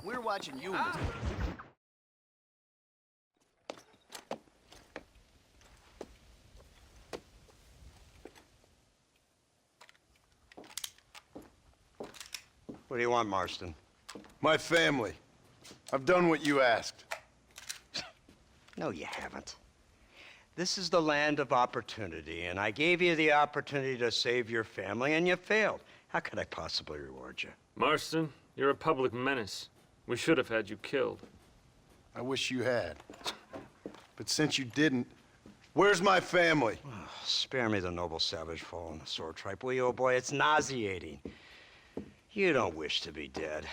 We're watching you, Mr. What do you want, Marston? My family. I've done what you asked. No, you haven't. This is the land of opportunity, and I gave you the opportunity to save your family, and you failed. How could I possibly reward you? Marston, you're a public menace. We should have had you killed. I wish you had. But since you didn't, where's my family? Oh, spare me the noble savage fall on the sword tripe, will you, old boy? It's nauseating. You don't wish to be dead.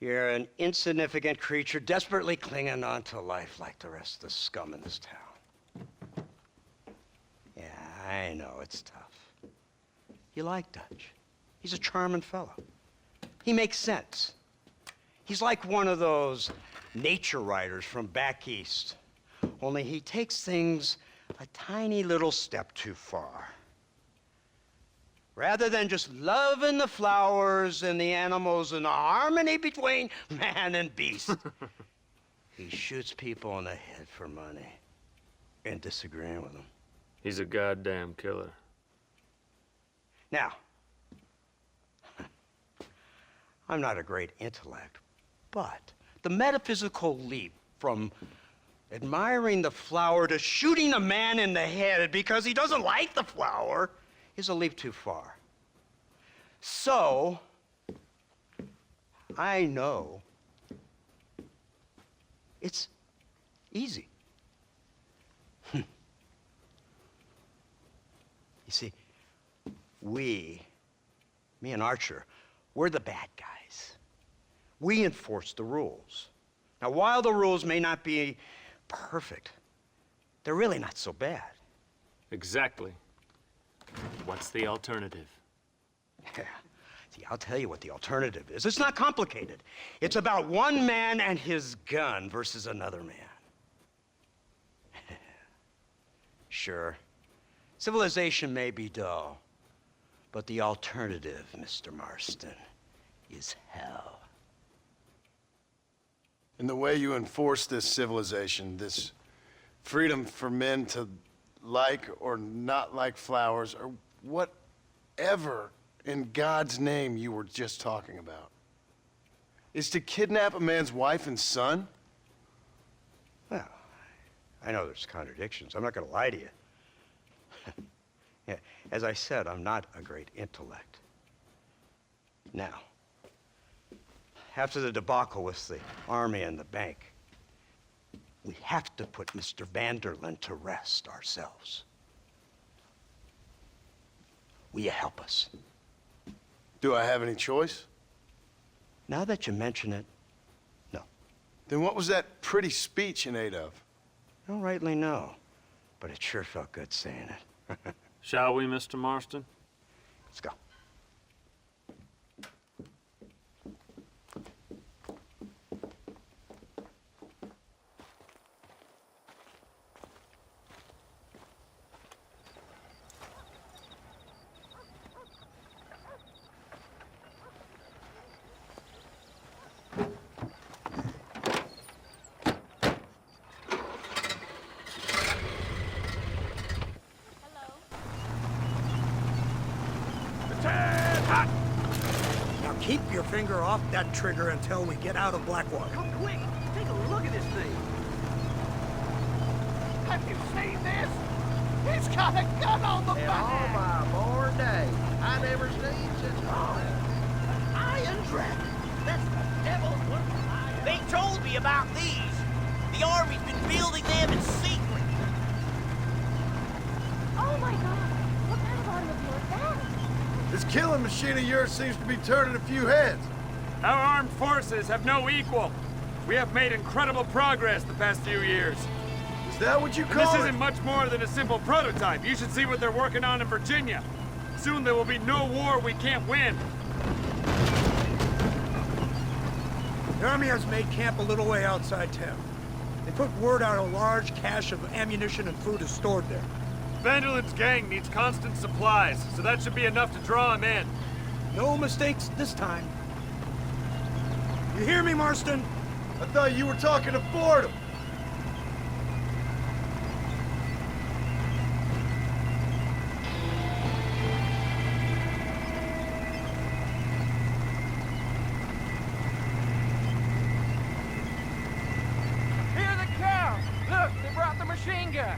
You're an insignificant creature desperately clinging on to life like the rest of the scum in this town. Yeah, I know, it's tough. You like Dutch. He's a charming fellow. He makes sense. He's like one of those nature writers from back east. Only he takes things a tiny little step too far. Rather than just loving the flowers and the animals and the harmony between man and beast, he shoots people in the head for money and disagreeing with them. He's a goddamn killer. Now, I'm not a great intellect, but the metaphysical leap from admiring the flower to shooting a man in the head because he doesn't like the flower is a leap too far. So, I know it's easy. You see, me and Archer, we're the bad guys. We enforce the rules. Now, while the rules may not be perfect, they're really not so bad. Exactly. What's the alternative? Yeah. See, I'll tell you what the alternative is. It's not complicated. It's about one man and his gun versus another man. Sure, civilization may be dull, but the alternative, Mr. Marston, is hell. And the way you enforce this civilization, this freedom for men to like or not like flowers, or whatever in God's name you were just talking about, is to kidnap a man's wife and son? Well, I know there's contradictions. I'm not going to lie to you. Yeah, as I said, I'm not a great intellect. Now, after the debacle with the army and the bank, we have to put Mr. Vanderlyn to rest ourselves. Will you help us? Do I have any choice? Now that you mention it, no. Then what was that pretty speech in aid of? I don't rightly know, but it sure felt good saying it. Shall we, Mr. Marston? Let's go. Now keep your finger off that trigger until we get out of Blackwater. Come quick! Take a look at this thing! Have you seen this? He's got a gun on the back! All my born day. I never seen such a An iron dragon! That's the devil's one for iron. They told me about these. The Army's been building them in secret. Oh my god! What kind of automobile is that? This killing machine of yours seems to be turning a few heads. Our armed forces have no equal. We have made incredible progress the past few years. Is that what you And call this it? isn't much more than a simple prototype. You should see what they're working on in Virginia. Soon there will be no war we can't win. The Army has made camp a little way outside town. They put word out a large cache of ammunition and food is stored there. Vanderlyn's gang needs constant supplies, so that should be enough to draw him in. No mistakes this time. You hear me, Marston? I thought you were talking to Fordham. Hear the cow! Look, they brought the machine gun.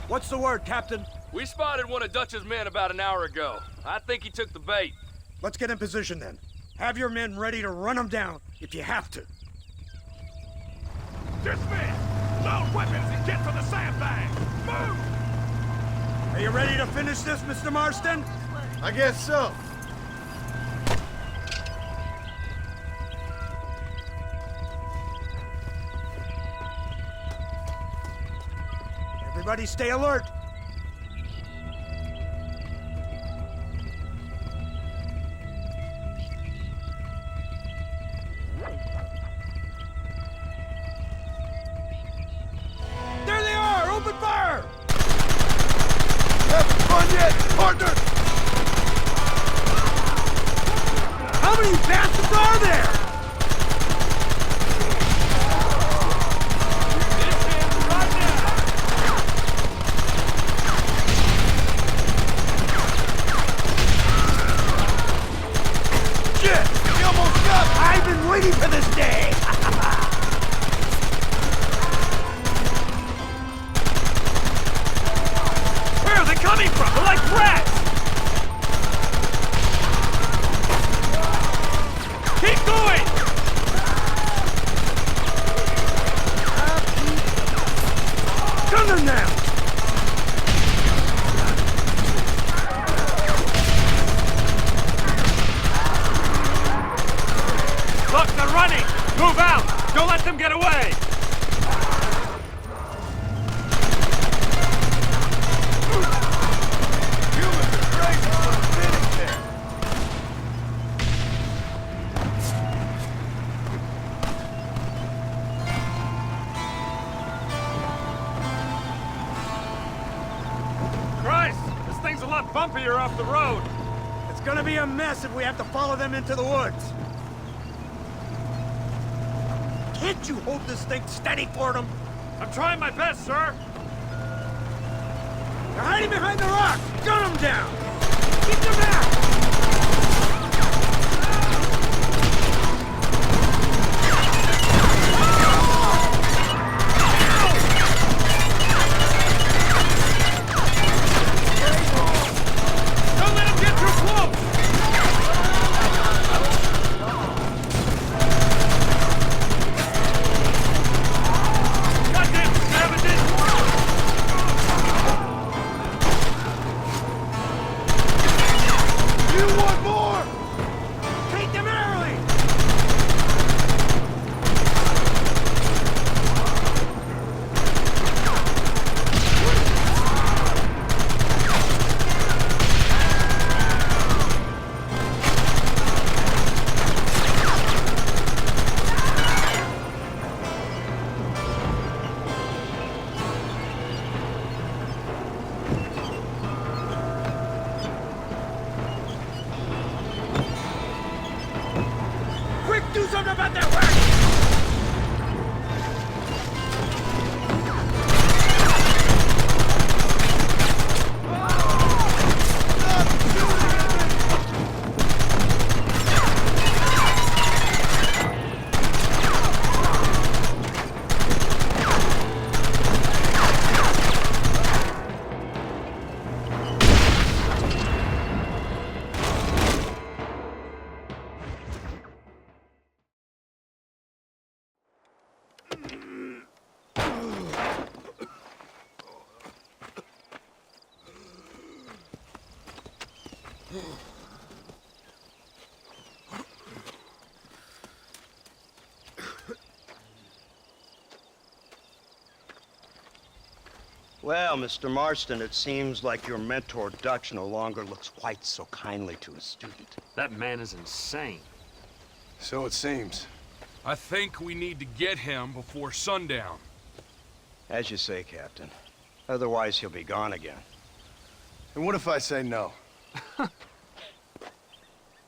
What's the word, Captain? We spotted one of Dutch's men about an hour ago. I think he took the bait. Let's get in position then. Have your men ready to run them down if you have to. Dismiss! Load weapons and get to the sandbag! Move! Are you ready to finish this, Mr. Marston? I guess so. Everybody stay alert. There they are! Open fire! Having fun yet, partner? How many bastards are there? Shit! We almost got it! I've been waiting for this day! Where are they coming from? They're like rats! Keep going! Gun them now! Look, they're running! Move out! Don't let them get away! Humans are crazy for a minute there. Christ! This thing's a lot bumpier off the road! It's gonna be a mess if we have to follow them into the woods. Can't you hold this thing steady for them? I'm trying my best, sir! They're hiding behind the rock! Gun them down! Keep them back! Don't let him get too close! Goddamn savages! You want more? Take them early! Quick, do something about that wagon! Well, Mr. Marston, it seems like your mentor Dutch no longer looks quite so kindly to his student. That man is insane. So it seems. I think we need to get him before sundown. As you say, Captain. Otherwise, he'll be gone again. And what if I say no?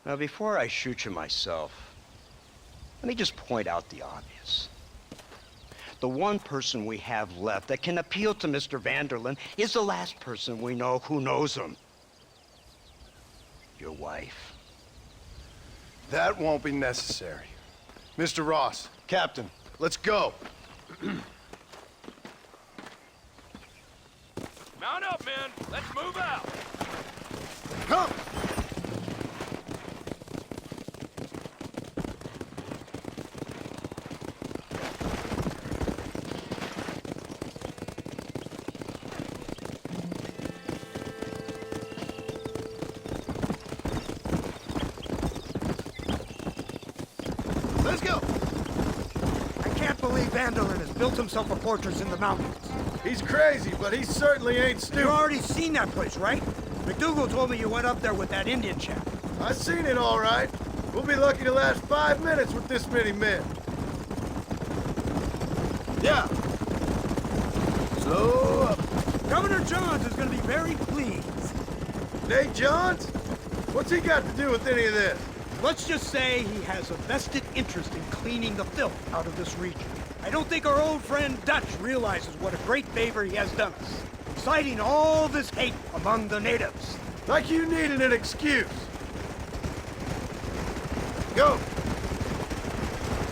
Now, before I shoot you myself, let me just point out the obvious. The one person we have left that can appeal to Mr. Van der Linde is the last person we know who knows him. Your wife. That won't be necessary. Mr. Ross, Captain, let's go. Mount up, men. Let's move out. Come! Let's go! I can't believe Van der Linde has built himself a fortress in the mountains. He's crazy, but he certainly ain't You've stupid. already seen that place, right? McDougal told me you went up there with that Indian chap. I seen it all right. We'll be lucky to last 5 minutes with this many men. Yeah. So, Governor Johns is going to be very pleased. Nate Johns? What's he got to do with any of this? Let's just say he has a vested interest in cleaning the filth out of this region. I don't think our old friend Dutch realizes what a great favor he has done us, inciting all this hate among the natives. Like you needed an excuse. Go.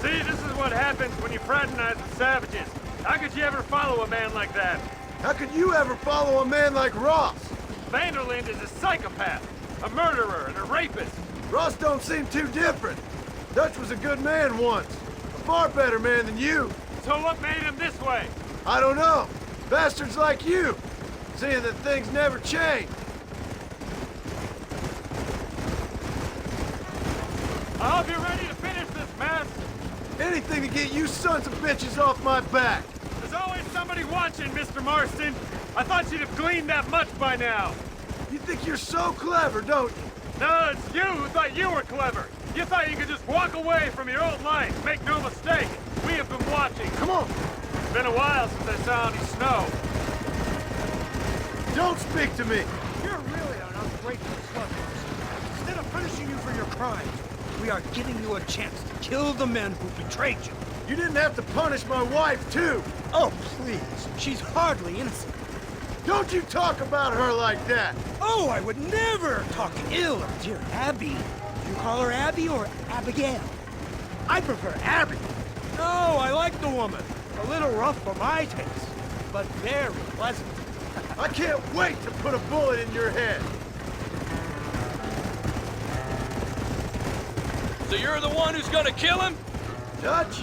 See, this is what happens when you fraternize with savages. How could you ever follow a man like that? How could you ever follow a man like Ross? Van der Linde is a psychopath, a murderer, and a rapist. Ross don't seem too different. Dutch was a good man once. A far better man than you. So what made him this way? I don't know. Bastards like you. Seeing that things never change. I hope you're ready to finish this mess. Anything to get you sons of bitches off my back. There's always somebody watching, Mr. Marston. I thought you'd have gleaned that much by now. You think you're so clever, don't you? No, it's you who thought you were clever. You thought you could just walk away from your old life. Make no mistake. We have been watching. Come on. It's been a while since I saw any snow. Don't speak to me. You're really an ungrateful slug. Instead of punishing you for your crimes, we are giving you a chance to kill the men who betrayed you. You didn't have to punish my wife, too. Oh, please. She's hardly innocent. Don't you talk about her like that. Oh, I would never talk ill of dear Abby. Do you call her Abby or Abigail? I prefer Abby. No, I like the woman. A little rough for my taste, but very pleasant. I can't wait to put a bullet in your head. So you're the one who's gonna kill him? Dutch?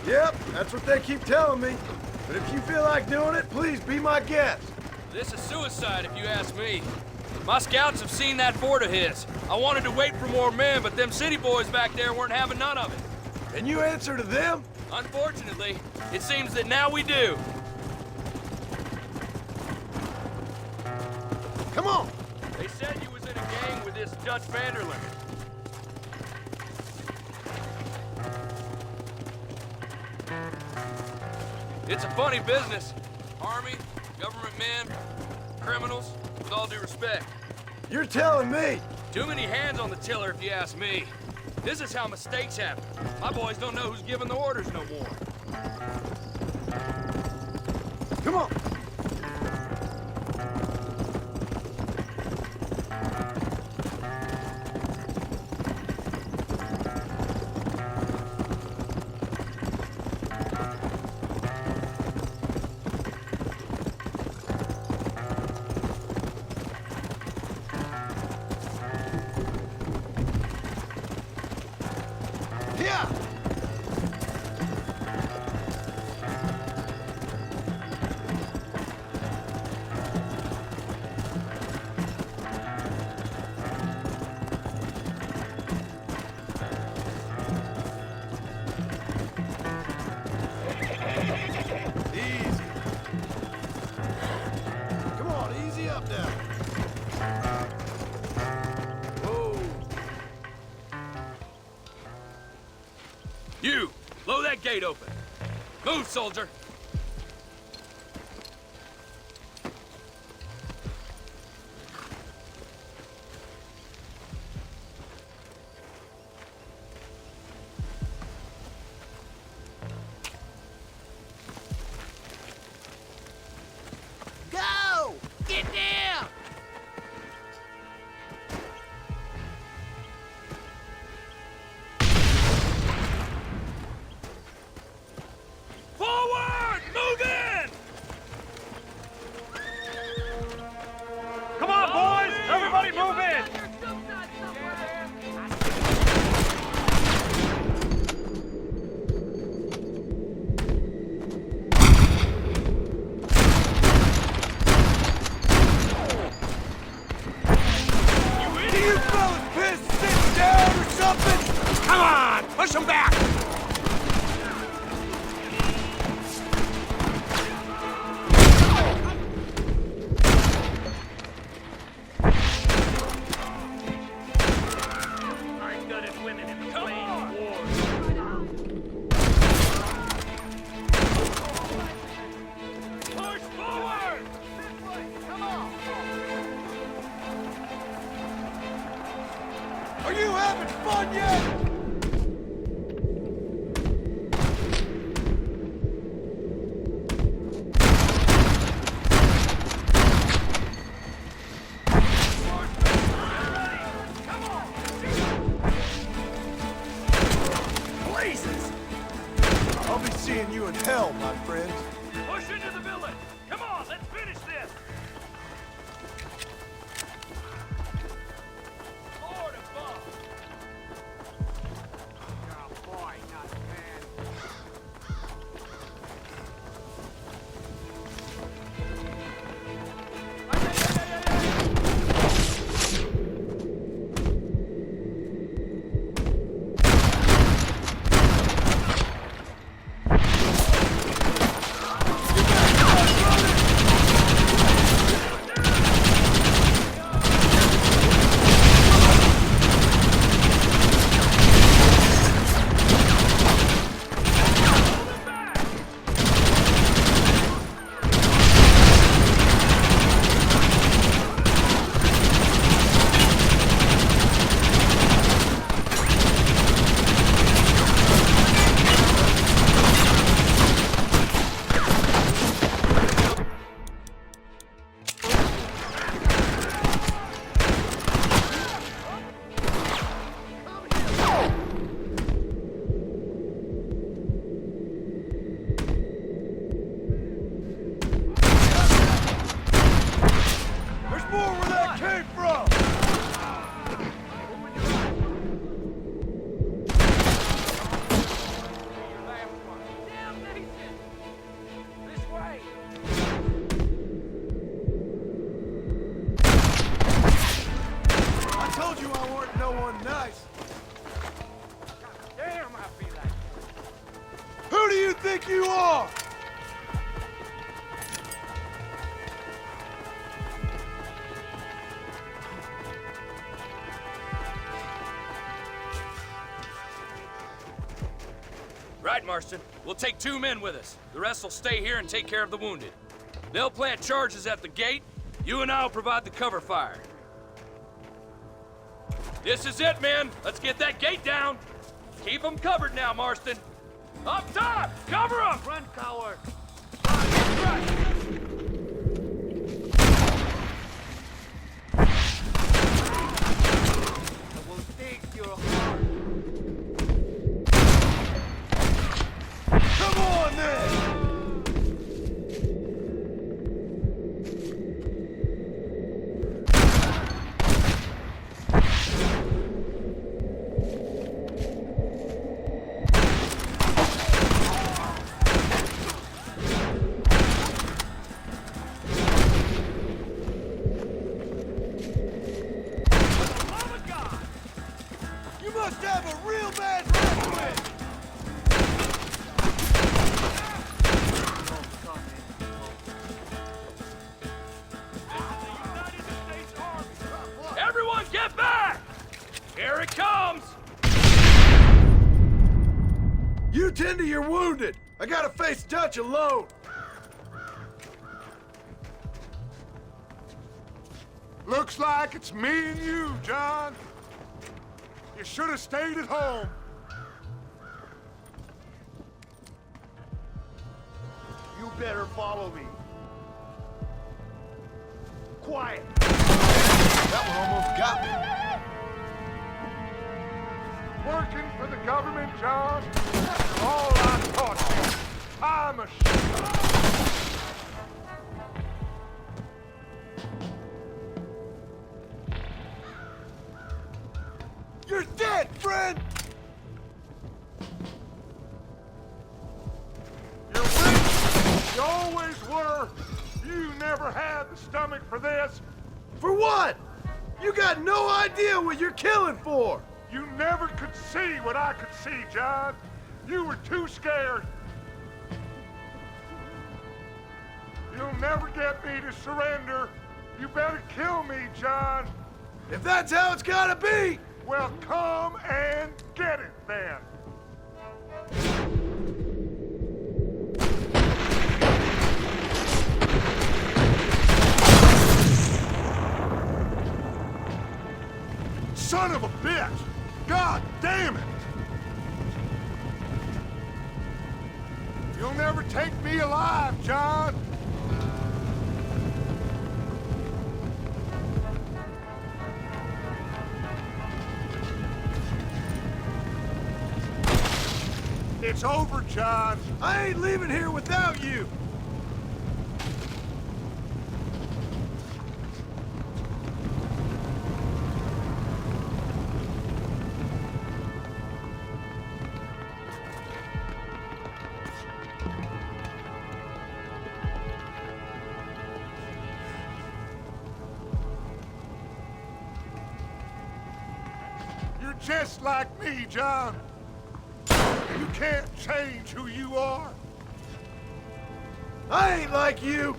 Yep, that's what they keep telling me. But if you feel like doing it, please be my guest. This is suicide, if you ask me. My scouts have seen that fort of his. I wanted to wait for more men, but them city boys back there weren't having none of it. And you answer to them? Unfortunately, it seems that now we do. Come on! They said you was in a gang with this Dutch Van der Linde. It's a funny business. Army, government men, criminals, with all due respect. You're telling me. Too many hands on the tiller, if you ask me. This is how mistakes happen. My boys don't know who's giving the orders no more. Come on! Yeah! Easy. Come on, easy up now. Whoa. You, blow that gate open. Move, soldier. having fun yet? Blazes! I'll be seeing you in hell, my friend. Push into the village! Come on, let's finish this! Lord above! Oh boy, not bad. There's more where that came from! Damn, Nathan! This way! I told you I weren't no one nice. Damn, I feel like... Who do you think you are? Right, Marston. We'll take 2 men with us. The rest will stay here and take care of the wounded. They'll plant charges at the gate. You and I'll provide the cover fire. This is it, men. Let's get that gate down. Keep them covered now, Marston. Up top! Cover them! Run, coward! I will take your heart. Come on, then! You must have a real bad wrist. Everyone get back! Here it comes! You tend to your wounded. I gotta face Dutch alone. Looks like it's me and you, John. You should have stayed at home. You better follow me. Quiet. That one almost got me. Working for the government, John? That's all I taught you. I'm a You're dead, friend! You're weak. You always were. You never had the stomach for this. For what? You got no idea what you're killing for! You never could see what I could see, John. You were too scared. You'll never get me to surrender. You better kill me, John. If that's how it's gotta be! Well, come and get it then. Son of a bitch! God damn it! You'll never take me alive, John! It's over, John. I ain't leaving here without you! You're just like me, John. You can't change who you are. I ain't like you!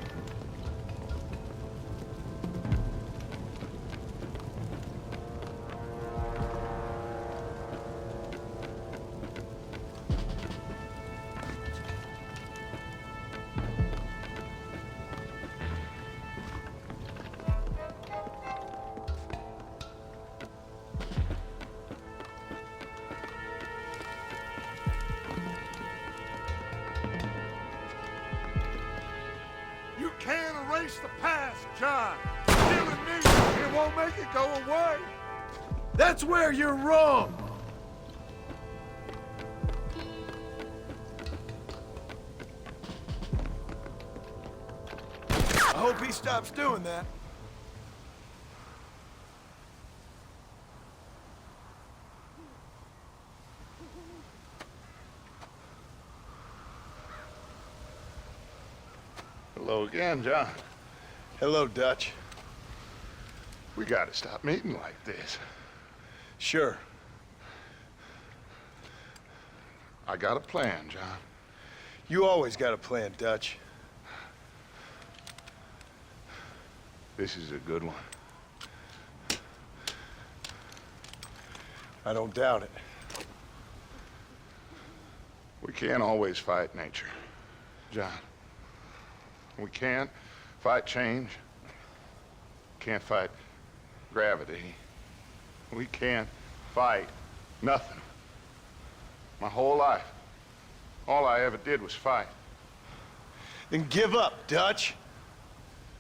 You can't erase the past, John. Killing me, it won't make it go away. That's where you're wrong! I hope he stops doing that. Hello again, John. Hello, Dutch. We gotta stop meeting like this. Sure. I got a plan, John. You always got a plan, Dutch. This is a good one. I don't doubt it. We can't always fight nature, John. We can't fight change. Can't fight gravity. We can't fight nothing. My whole life, all I ever did was fight. Then give up, Dutch.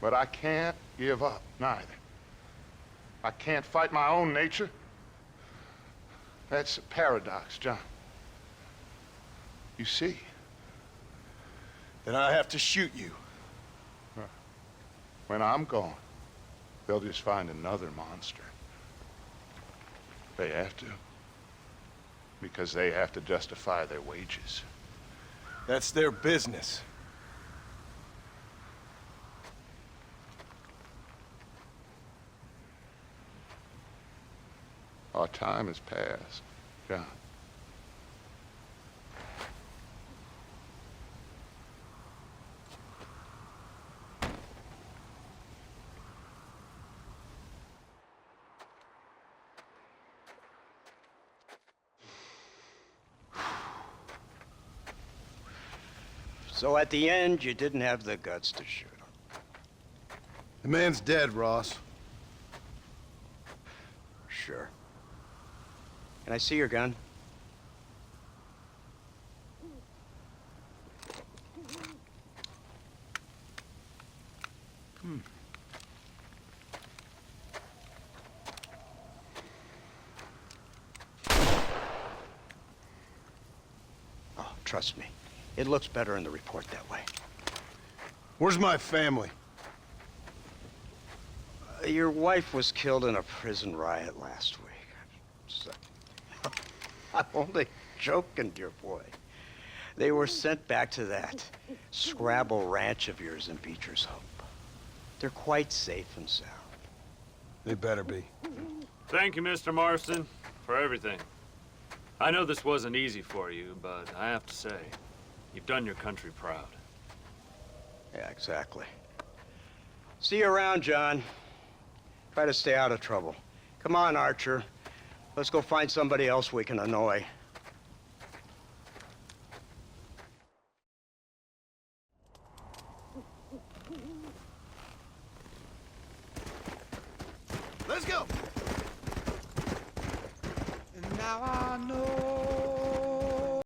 But I can't give up, neither. I can't fight my own nature. That's a paradox, John. You see? Then I have to shoot you. When I'm gone, they'll just find another monster. They have to. Because they have to justify their wages. That's their business. Our time has passed, John. So at the end, you didn't have the guts to shoot him. The man's dead, Ross. Sure. Can I see your gun? Oh, trust me. It looks better in the report that way. Where's my family? Your wife was killed in a prison riot last week. So, I'm only joking, dear boy. They were sent back to that Scrabble ranch of yours in Beecher's Hope. They're quite safe and sound. They better be. Thank you, Mr. Marston, for everything. I know this wasn't easy for you, but I have to say, you've done your country proud. Yeah, exactly. See you around, John. Try to stay out of trouble. Come on, Archer. Let's go find somebody else we can annoy. Let's go! Now I know